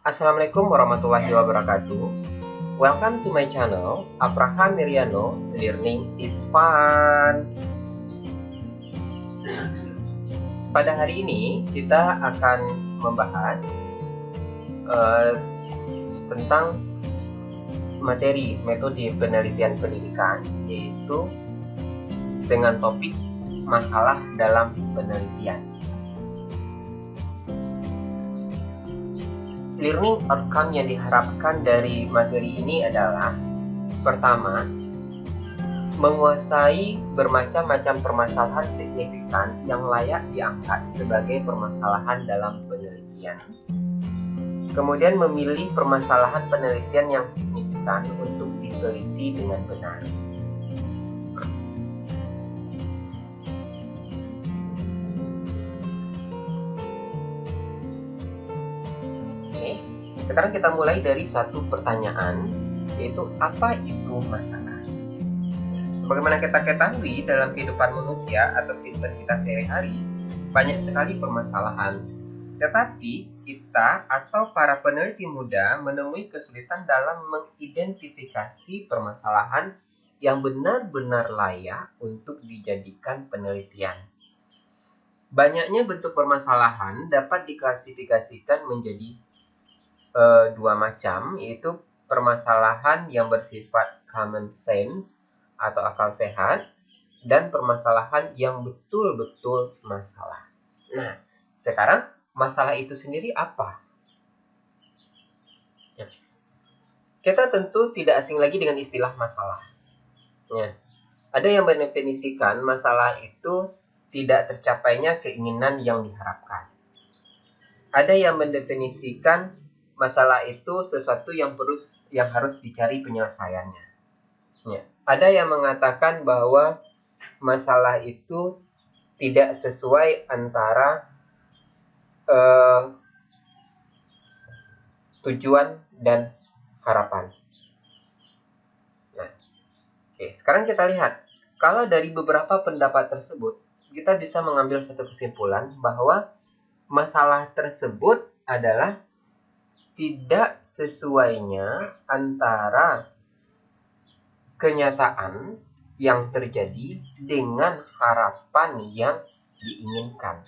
Assalamualaikum warahmatullahi wabarakatuh. Welcome to my channel, Abraham Miriano. Learning is fun. Pada hari ini kita akan membahas tentang materi metode penelitian pendidikan, yaitu dengan topik masalah dalam penelitian. Learning outcome yang diharapkan dari materi ini adalah: pertama, menguasai bermacam-macam permasalahan signifikan yang layak diangkat sebagai permasalahan dalam penelitian. Kemudian memilih permasalahan penelitian yang signifikan untuk diteliti dengan benar. Sekarang kita mulai dari satu pertanyaan, yaitu apa itu masalah? Sebagaimana kita ketahui, dalam kehidupan manusia atau kehidupan kita sehari-hari, banyak sekali permasalahan. Tetapi kita atau para peneliti muda menemui kesulitan dalam mengidentifikasi permasalahan yang benar-benar layak untuk dijadikan penelitian. Banyaknya bentuk permasalahan dapat diklasifikasikan menjadi dua macam, yaitu permasalahan yang bersifat common sense atau akal sehat, dan permasalahan yang betul-betul masalah. Nah, sekarang masalah itu sendiri apa? Ya. Kita tentu tidak asing lagi dengan istilah masalah. Ya. Ada yang mendefinisikan masalah itu tidak tercapainya keinginan yang diharapkan. Ada yang mendefinisikan masalah itu sesuatu yang harus dicari penyelesaiannya. Ya. Ada yang mengatakan bahwa masalah itu tidak sesuai antara tujuan dan harapan. Nah, sekarang kita lihat, kalau dari beberapa pendapat tersebut, kita bisa mengambil satu kesimpulan bahwa masalah tersebut adalah tidak sesuainya antara kenyataan yang terjadi dengan harapan yang diinginkan,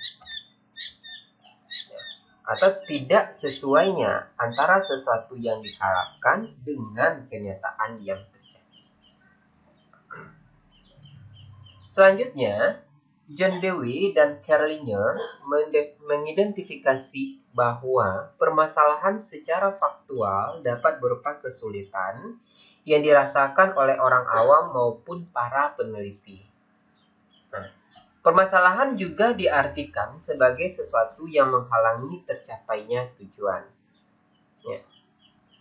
atau tidak sesuainya antara sesuatu yang diharapkan dengan kenyataan yang terjadi. Selanjutnya, John Dewey dan Kerlinger mengidentifikasi bahwa permasalahan secara faktual dapat berupa kesulitan yang dirasakan oleh orang awam maupun para peneliti. Nah, permasalahan juga diartikan sebagai sesuatu yang menghalangi tercapainya tujuan. Ya.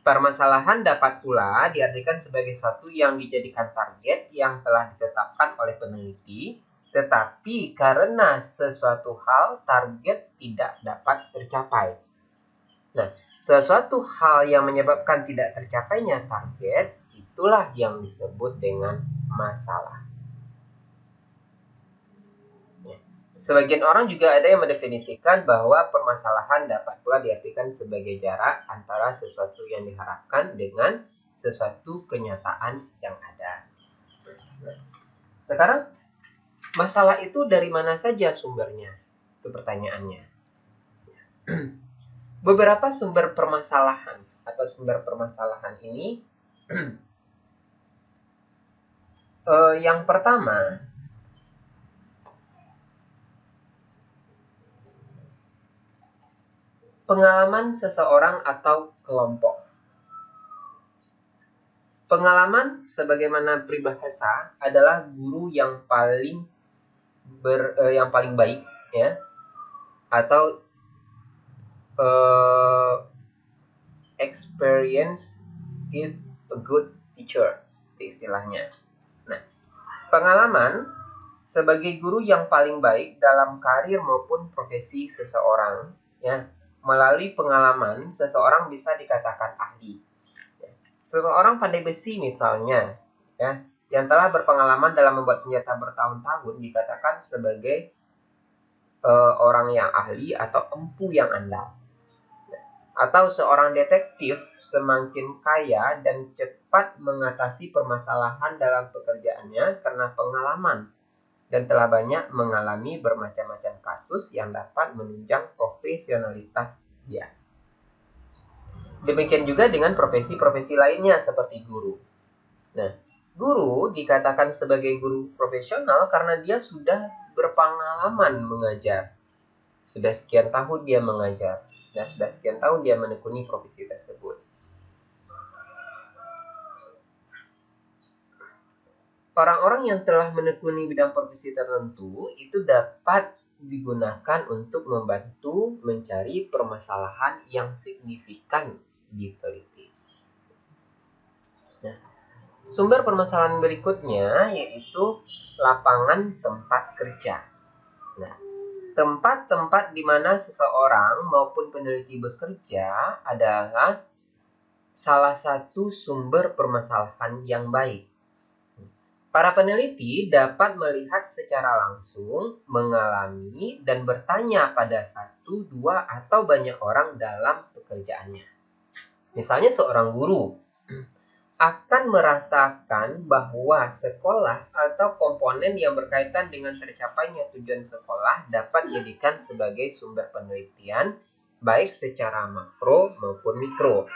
Permasalahan dapat pula diartikan sebagai sesuatu yang dijadikan target yang telah ditetapkan oleh peneliti, tetapi karena sesuatu hal target tidak dapat tercapai. Nah, sesuatu hal yang menyebabkan tidak tercapainya target, itulah yang disebut dengan masalah. Sebagian orang juga ada yang mendefinisikan bahwa permasalahan dapat pula diartikan sebagai jarak antara sesuatu yang diharapkan dengan sesuatu kenyataan yang ada. Sekarang, masalah itu dari mana saja sumbernya? Itu pertanyaannya. Beberapa sumber permasalahan atau sumber permasalahan ini, yang pertama, pengalaman seseorang atau kelompok. Pengalaman sebagaimana peribahasa adalah guru yang paling baik, ya, atau experience is a good teacher, itu istilahnya. Nah, pengalaman sebagai guru yang paling baik dalam karir maupun profesi seseorang, ya. Melalui pengalaman, seseorang bisa dikatakan ahli. Seseorang pandai besi misalnya, ya, yang telah berpengalaman dalam membuat senjata bertahun-tahun dikatakan sebagai orang yang ahli atau empu yang andal. Atau seorang detektif semakin kaya dan cepat mengatasi permasalahan dalam pekerjaannya karena pengalaman dan telah banyak mengalami bermacam-macam kasus yang dapat menunjang profesionalitas dia. Demikian juga dengan profesi-profesi lainnya seperti guru. Nah, guru dikatakan sebagai guru profesional karena dia sudah berpengalaman mengajar. Sudah sekian tahun dia mengajar. Dan sudah sekian tahun dia menekuni profesi tersebut. Orang-orang yang telah menekuni bidang profesi tertentu itu dapat digunakan untuk membantu mencari permasalahan yang signifikan diteliti. Nah, sumber permasalahan berikutnya yaitu lapangan tempat kerja. Nah, tempat-tempat di mana seseorang maupun peneliti bekerja adalah salah satu sumber permasalahan yang baik. Para peneliti dapat melihat secara langsung, mengalami, dan bertanya pada satu, dua, atau banyak orang dalam pekerjaannya. Misalnya seorang guru akan merasakan bahwa sekolah atau komponen yang berkaitan dengan tercapainya tujuan sekolah dapat dijadikan sebagai sumber penelitian, baik secara makro maupun mikro.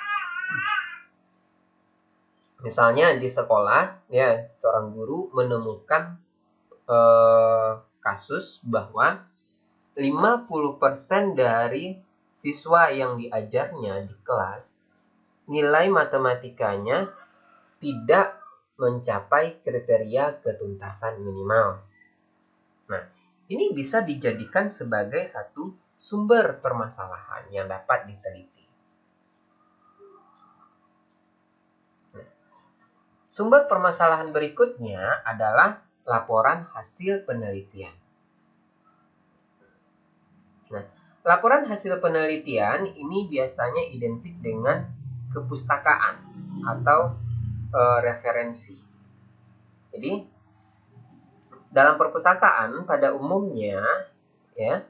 Misalnya di sekolah, ya seorang guru menemukan kasus bahwa 50% dari siswa yang diajarnya di kelas nilai matematikanya tidak mencapai kriteria ketuntasan minimal. Nah, ini bisa dijadikan sebagai satu sumber permasalahan yang dapat diteliti. Sumber permasalahan berikutnya adalah laporan hasil penelitian. Nah, laporan hasil penelitian ini biasanya identik dengan kepustakaan atau referensi. Jadi, dalam perpustakaan pada umumnya ya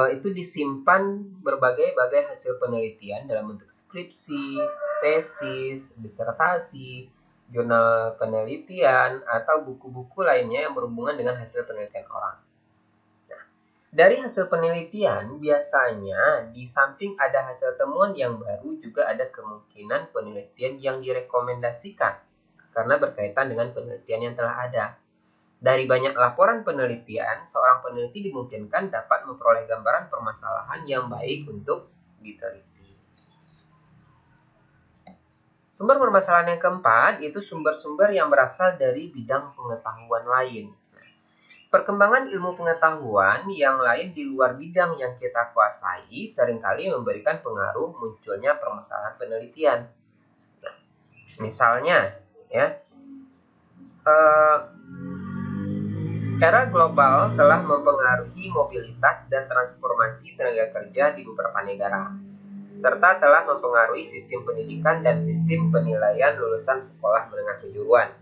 itu disimpan berbagai hasil penelitian dalam bentuk skripsi, tesis, disertasi, jurnal penelitian, atau buku-buku lainnya yang berhubungan dengan hasil penelitian orang. Nah, dari hasil penelitian, biasanya di samping ada hasil temuan yang baru, juga ada kemungkinan penelitian yang direkomendasikan karena berkaitan dengan penelitian yang telah ada. Dari banyak laporan penelitian, seorang peneliti dimungkinkan dapat memperoleh gambaran permasalahan yang baik untuk diteliti. Sumber permasalahan yang keempat itu sumber-sumber yang berasal dari bidang pengetahuan lain. Perkembangan ilmu pengetahuan yang lain di luar bidang yang kita kuasai seringkali memberikan pengaruh munculnya permasalahan penelitian. Nah, misalnya, ya, era global telah mempengaruhi mobilitas dan transformasi tenaga kerja di beberapa negara, serta telah mempengaruhi sistem pendidikan dan sistem penilaian lulusan sekolah menengah kejuruan.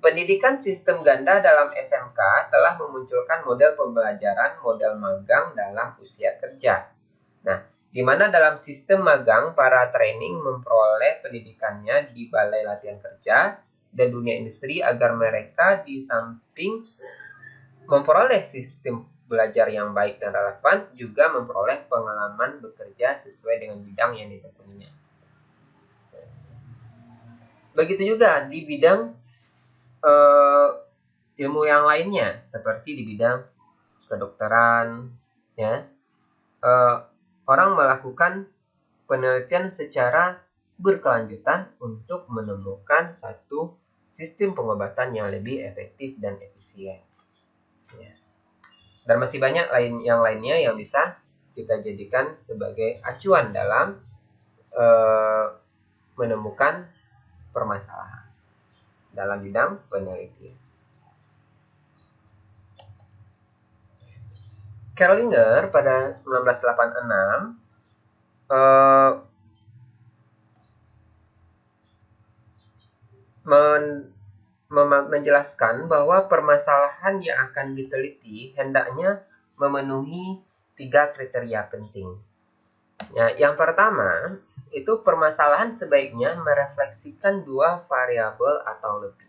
Pendidikan sistem ganda dalam SMK telah memunculkan model pembelajaran model magang dalam usia kerja. Nah, di mana dalam sistem magang para training memperoleh pendidikannya di balai latihan kerja dan dunia industri agar mereka di samping memperoleh sistem belajar yang baik dan relevan juga memperoleh pengalaman bekerja sesuai dengan bidang yang ditekuninya. Begitu juga di bidang ilmu yang lainnya seperti di bidang kedokteran, ya, orang melakukan penelitian secara berkelanjutan untuk menemukan satu sistem pengobatan yang lebih efektif dan efisien. Ya. Dan masih banyak yang lainnya yang bisa kita jadikan sebagai acuan dalam menemukan permasalahan dalam bidang penelitian. Kerlinger pada 1986 menjelaskan bahwa permasalahan yang akan diteliti hendaknya memenuhi 3 kriteria penting. Nah, yang pertama, itu permasalahan sebaiknya merefleksikan dua variabel atau lebih.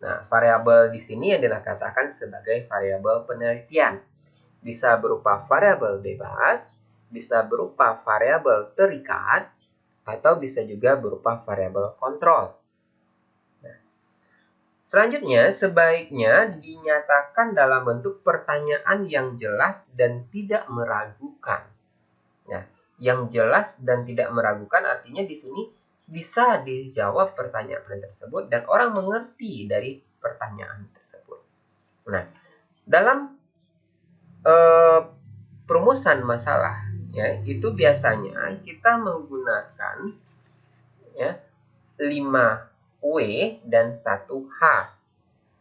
Nah, variabel di sini adalah katakan sebagai variabel penelitian. Bisa berupa variabel bebas, bisa berupa variabel terikat, atau bisa juga berupa variabel kontrol. Nah, selanjutnya, sebaiknya dinyatakan dalam bentuk pertanyaan yang jelas dan tidak meragukan. Nah, yang jelas dan tidak meragukan artinya di sini bisa dijawab pertanyaan tersebut dan orang mengerti dari pertanyaan tersebut. Nah, dalam perumusan masalah, ya, itu biasanya kita menggunakan ya 5W dan 1H,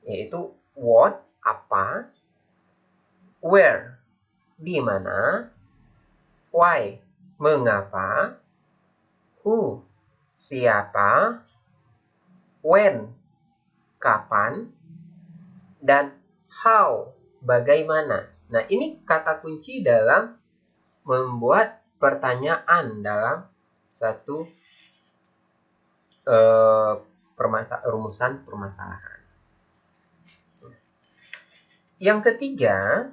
yaitu what apa, where di mana, why mengapa, who siapa, when kapan, dan how bagaimana. Nah, ini kata kunci dalam membuat pertanyaan dalam satu rumusan permasalahan. Yang ketiga,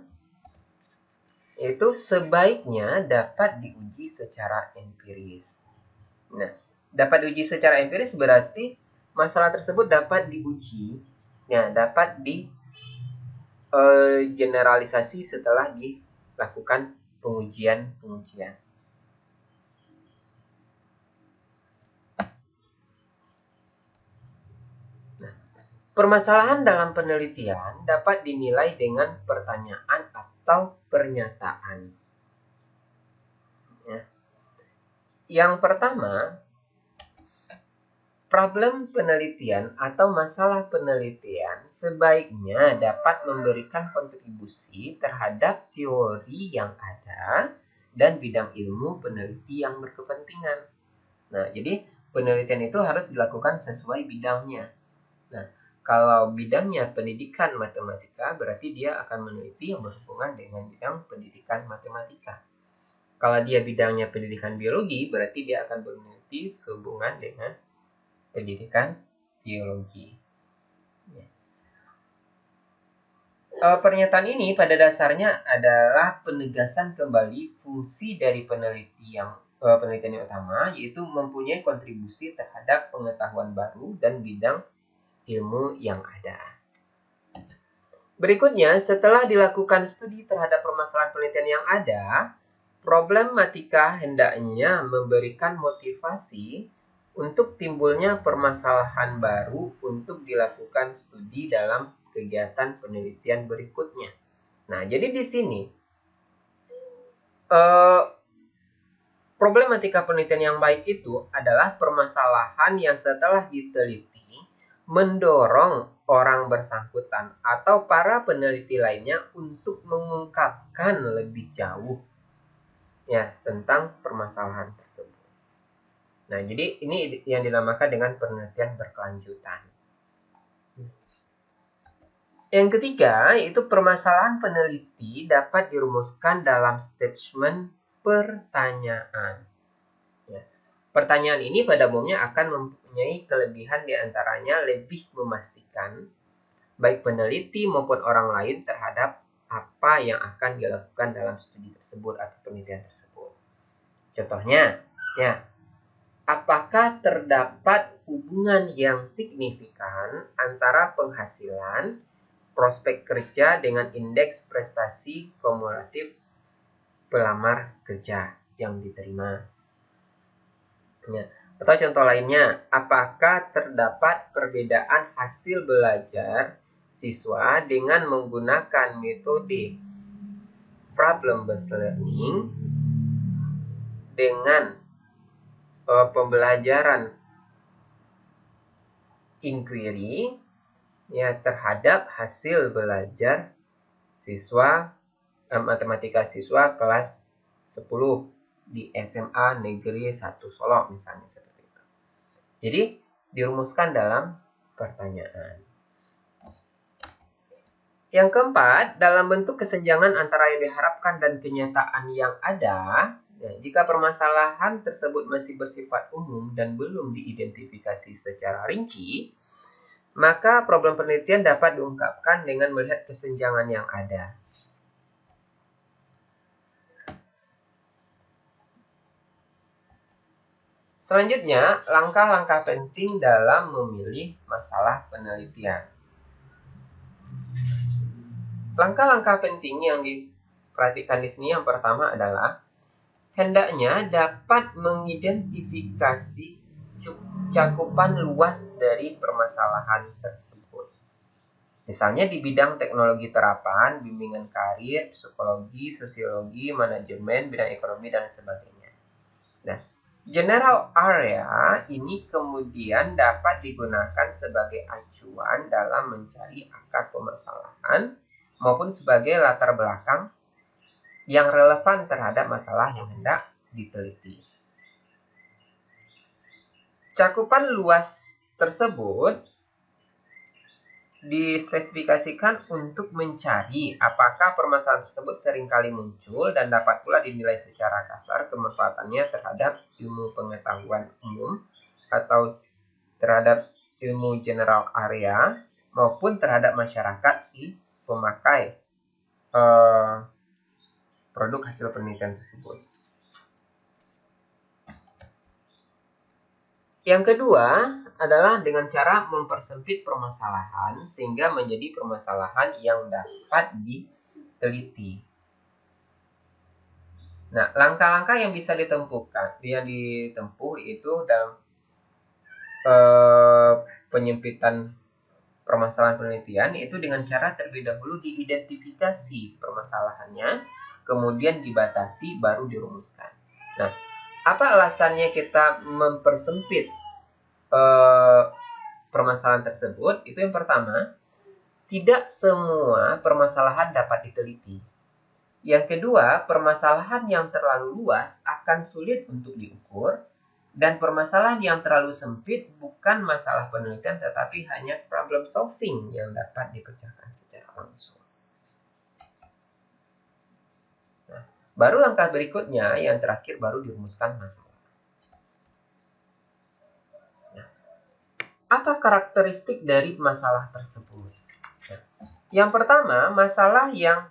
itu sebaiknya dapat diuji secara empiris. Nah, dapat diuji secara empiris berarti masalah tersebut dapat diuji, ya, dapat di generalisasi setelah dilakukan pengujian. Nah, permasalahan dalam penelitian dapat dinilai dengan pertanyaan atau pernyataan. Ya. Yang pertama, problem penelitian atau masalah penelitian sebaiknya dapat memberikan kontribusi terhadap teori yang ada dan bidang ilmu peneliti yang berkepentingan. Nah, jadi penelitian itu harus dilakukan sesuai bidangnya. Nah, kalau bidangnya pendidikan matematika, berarti dia akan meneliti yang berhubungan dengan bidang pendidikan matematika. Kalau dia bidangnya pendidikan biologi, berarti dia akan meneliti sehubungan dengan pendidikan biologi. Pernyataan ini pada dasarnya adalah penegasan kembali fungsi dari penelitian yang utama, yaitu mempunyai kontribusi terhadap pengetahuan baru dan bidang ilmu yang ada. Berikutnya, setelah dilakukan studi terhadap permasalahan penelitian yang ada, problematika hendaknya memberikan motivasi untuk timbulnya permasalahan baru untuk dilakukan studi dalam kegiatan penelitian berikutnya. Nah, jadi di sini problematika penelitian yang baik itu adalah permasalahan yang setelah diteliti mendorong orang bersangkutan atau para peneliti lainnya untuk mengungkapkan lebih jauh ya tentang permasalahan tersebut. Nah, jadi ini yang dinamakan dengan penelitian berkelanjutan. Yang ketiga, yaitu permasalahan peneliti dapat dirumuskan dalam statement pertanyaan. Ya. Pertanyaan ini pada umumnya akan mempunyai kelebihan diantaranya lebih memastikan baik peneliti maupun orang lain terhadap apa yang akan dilakukan dalam studi tersebut atau penelitian tersebut. Contohnya, ya, apakah terdapat hubungan yang signifikan antara penghasilan, prospek kerja dengan indeks prestasi kumulatif pelamar kerja yang diterima? Ya. Atau contoh lainnya, apakah terdapat perbedaan hasil belajar siswa dengan menggunakan metode problem-based learning dengan pembelajaran inquiry ya terhadap hasil belajar siswa matematika siswa kelas 10 di SMA Negeri 1 Solo misalnya seperti itu. Jadi dirumuskan dalam pertanyaan. Yang keempat, dalam bentuk kesenjangan antara yang diharapkan dan kenyataan yang ada, Nah, jika permasalahan tersebut masih bersifat umum dan belum diidentifikasi secara rinci, maka problem penelitian dapat diungkapkan dengan melihat kesenjangan yang ada. Selanjutnya, langkah-langkah penting dalam memilih masalah penelitian. Langkah-langkah penting yang diperhatikan di sini yang pertama adalah hendaknya dapat mengidentifikasi cakupan luas dari permasalahan tersebut. Misalnya di bidang teknologi terapan, bimbingan karir, psikologi, sosiologi, manajemen, bidang ekonomi, dan sebagainya. Nah, general area ini kemudian dapat digunakan sebagai acuan dalam mencari akar permasalahan maupun sebagai latar belakang yang relevan terhadap masalah yang hendak diteliti. Cakupan luas tersebut dispesifikasikan untuk mencari apakah permasalahan tersebut seringkali muncul dan dapat pula dinilai secara kasar kemanfaatannya terhadap ilmu pengetahuan umum atau terhadap ilmu general area maupun terhadap masyarakat si pemakai produk hasil penelitian tersebut. Yang kedua adalah dengan cara mempersempit permasalahan sehingga menjadi permasalahan yang dapat diteliti. Nah, langkah-langkah yang bisa ditempuh itu dalam penyempitan permasalahan penelitian itu dengan cara terlebih dahulu diidentifikasi permasalahannya, kemudian dibatasi, baru dirumuskan. Nah, apa alasannya kita mempersempit permasalahan tersebut? Itu yang pertama, tidak semua permasalahan dapat diteliti. Yang kedua, permasalahan yang terlalu luas akan sulit untuk diukur, dan permasalahan yang terlalu sempit bukan masalah penelitian tetapi hanya problem solving yang dapat dipecahkan secara langsung. Nah, baru langkah berikutnya yang terakhir baru dirumuskan masalah. Nah, apa karakteristik dari masalah tersebut? Nah, yang pertama, masalah yang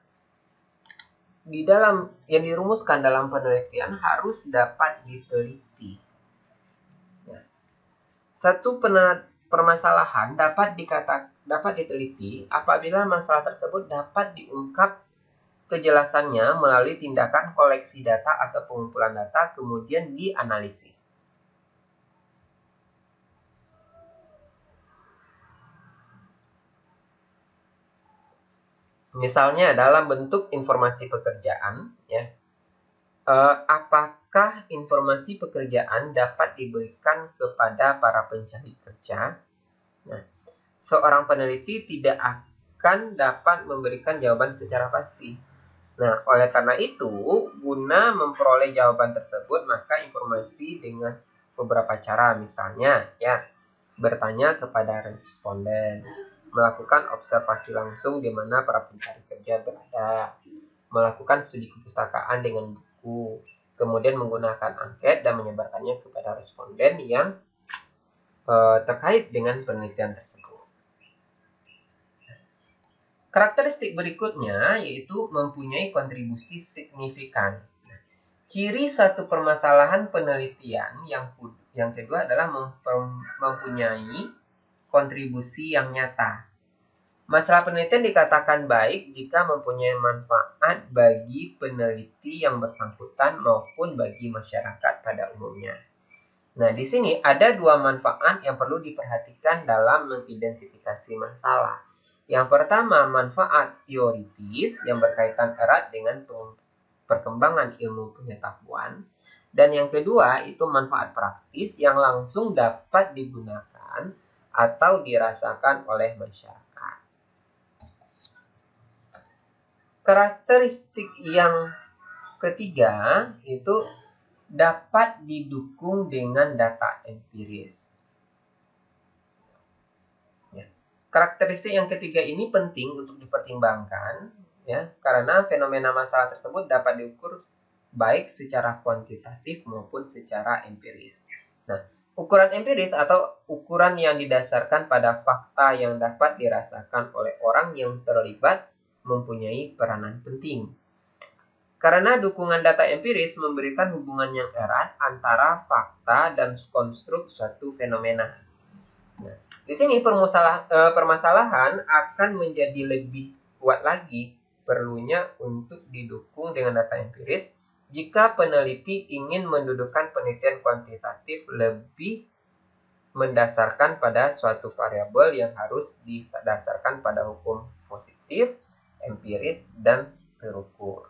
dirumuskan dalam penelitian harus dapat diteliti. Nah, satu permasalahan dapat diteliti apabila masalah tersebut dapat diungkap kejelasannya melalui tindakan koleksi data atau pengumpulan data kemudian dianalisis. Misalnya dalam bentuk informasi pekerjaan, ya, apakah informasi pekerjaan dapat diberikan kepada para pencari kerja? Nah, seorang peneliti tidak akan dapat memberikan jawaban secara pasti. Nah, oleh karena itu, guna memperoleh jawaban tersebut, maka informasi dengan beberapa cara, misalnya, ya, bertanya kepada responden, melakukan observasi langsung di mana para pencari kerja berada, melakukan studi kepustakaan dengan buku, kemudian menggunakan angket dan menyebarkannya kepada responden yang terkait dengan penelitian tersebut. Karakteristik berikutnya yaitu mempunyai kontribusi signifikan. Ciri suatu permasalahan penelitian yang kedua adalah mempunyai kontribusi yang nyata. Masalah penelitian dikatakan baik jika mempunyai manfaat bagi peneliti yang bersangkutan maupun bagi masyarakat pada umumnya. Nah, di sini ada dua manfaat yang perlu diperhatikan dalam mengidentifikasi masalah. Yang pertama, manfaat teoritis yang berkaitan erat dengan perkembangan ilmu pengetahuan. Dan yang kedua, itu manfaat praktis yang langsung dapat digunakan atau dirasakan oleh masyarakat. Karakteristik yang ketiga itu dapat didukung dengan data empiris. Ya. Karakteristik yang ketiga ini penting untuk dipertimbangkan, ya, karena fenomena masalah tersebut dapat diukur baik secara kuantitatif maupun secara empiris. Nah, ukuran empiris atau ukuran yang didasarkan pada fakta yang dapat dirasakan oleh orang yang terlibat mempunyai peranan penting. Karena dukungan data empiris memberikan hubungan yang erat antara fakta dan konstruk suatu fenomena. Nah, di sini permasalahan akan menjadi lebih kuat lagi perlunya untuk didukung dengan data empiris jika peneliti ingin mendudukan penelitian kuantitatif lebih mendasarkan pada suatu variabel yang harus didasarkan pada hukum positif, empiris, dan terukur.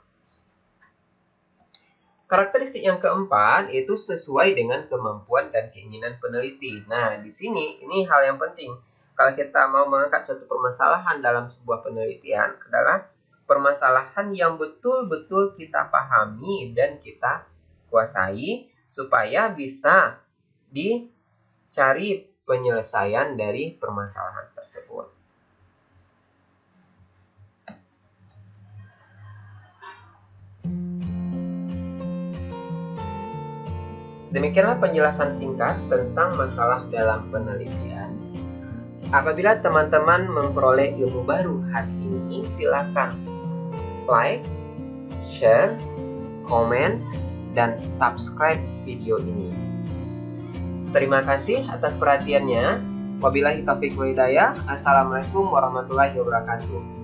Karakteristik yang keempat itu sesuai dengan kemampuan dan keinginan peneliti. Nah, di sini ini hal yang penting. Kalau kita mau mengangkat suatu permasalahan dalam sebuah penelitian adalah permasalahan yang betul-betul kita pahami dan kita kuasai supaya bisa dicari penyelesaian dari permasalahan tersebut. Demikianlah penjelasan singkat tentang masalah dalam penelitian. Apabila teman-teman memperoleh ilmu baru hari ini, silakan like, share, komen, dan subscribe video ini. Terima kasih atas perhatiannya. Wabillahi taufiq wal hidayah. Assalamualaikum warahmatullahi wabarakatuh.